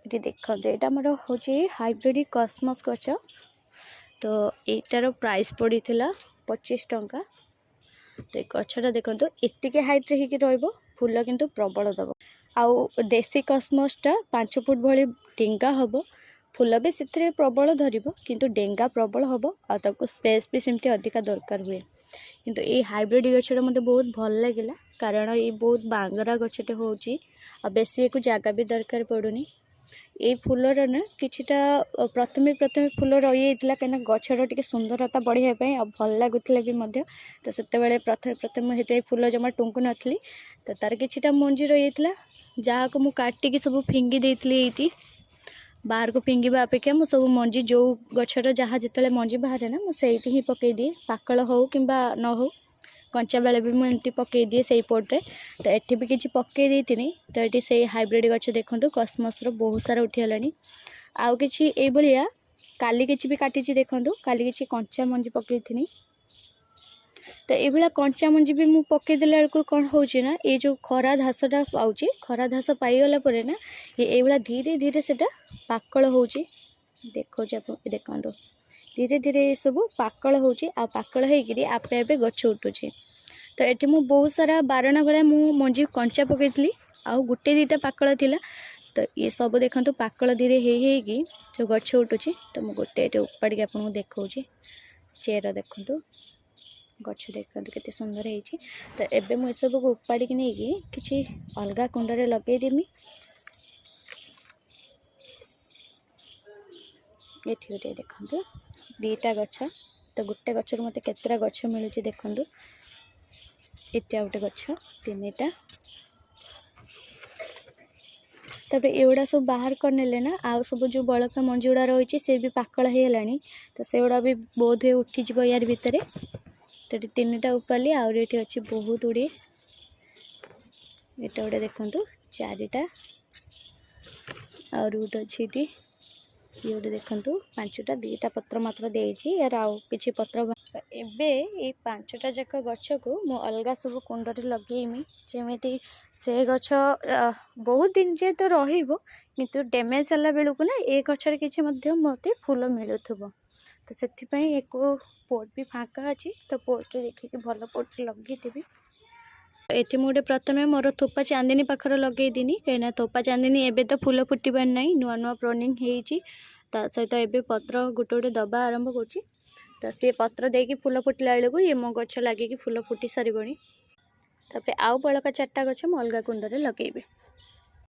ये देखो यहाँ मोर हूँ हाइब्रिड कॉस्मोस गच। तो यार प्राइस पड़ी 25 टंका। तो गछटा देखो एतिके हाइट रे फूल किंतु प्रबल दब। आउ देसी कॉस्मोसटा 5 फुट भली डेंगा हम। फूल भी से प्रबल धर किंतु डेंगा प्रबल हम आपको स्पेस भी सेमती अधिका दरकार हुए। किंतु ये हाइब्रिड गछटा मते बहुत भल लगिला कारण ये बहुत बांगरा गछटे होची आ बेसी को जगह भी दरकार पड़ुनी। ये फूलर ना किछिटा प्रथमे फूल रही कहीं गचर टे सुंदरता बढ़ाई आ भल लगुला भी मध्य। तो से प्रथम हेतु फूल जमा टुंकु नथली तो तार किछिटा मंजी रही जहाँ को मु काटिकी सब फिंगी देती ये बाहर को फिंगा अपेक्षा मु सब मंजी जो गचर जहाँ जिते मंजी बाहर ना मुझे ही पकई दिए पाकल हो कि न हो कंचा बेले भी मुझे पकई दिए से पोटे। तो ये भी किसी पकई देती तो ये से हाइब्रिड गच देखो कॉस्मोस बहुत सारा उठीगला। आउ कि भाया काली किसी भी काटी देखो काली कि कंचा मंजी पकई थी। तो ये कंचा मंजी भी मुझे पकईदे बेलू कौन हो ये जो खरा घासटा पाँच खरा घास पाईगला ना ये धीरे धीरे से पाकल हो देखो देखो धीरे धीरे ये सब पाकल हो पाकल होकर आपे आपे गछ उठुची। तो ये मुझे बहुत सारा बारणा भाया मुझे मंजी कंचा पकई आउ गोटे दीटा पाकल थिला। तो ये सब देखो पाकल धीरे हो जो गछ उठुची। तो मुझे गोटे उपाड़ी आपको देखा चेयर देखो गछ देखो केते सुंदर है। तो एबे मुझे सब को उपाड़ी नहीं कि अलग कुंडे लगेदेमी। ये गोटे देखो दीटा गछ। तो गोटे गचर मत केतरा गछ मिलूँ देखो इटा गोटे गछ 3टा। तबे एगुड़ा सब बाहर करने ना आउ सब जो बड़का मंजी गुड़ा रही से भी पाकल होगलानी। तो से गुड़ा भी बहुत हुए उठीज यार भितर। तो 3टा उपाली आहरी ये अच्छी बहुत गुड़े ये गोटे देखो 4टा और गोटे अच्छी ये गोटे देखो 5टा 2टा पत्र मात्र देती यार आउ कि पत्र। एबे ये 5टा जाक गछ को मु अलग सब कुंड लगेमी जमी से गछ बहुत दिन जे तो रु डैमेज है बेलू ना ये गचर किसी मत फूल मिलू। तो से एक पोट भी फाँका अच्छी तो पोट देखिए भल पोट लगे। ये मुझे प्रथम मोर थोपा चांदिनी पाखर लगे कहीं थोपा चांदिनी एबे तो फूल फुटबार ना नुआ नुआ प्रनिंग हो सहित एबे पत्र गोटे गोटे दबा आरंभ कर। तो सी पत्र देकी फूल फुटला बेलू ये मो गछ लगे फूल फुटी सारे। तापर आउ बड़का 4टा गछ मु अलगा कुंड लगेबी।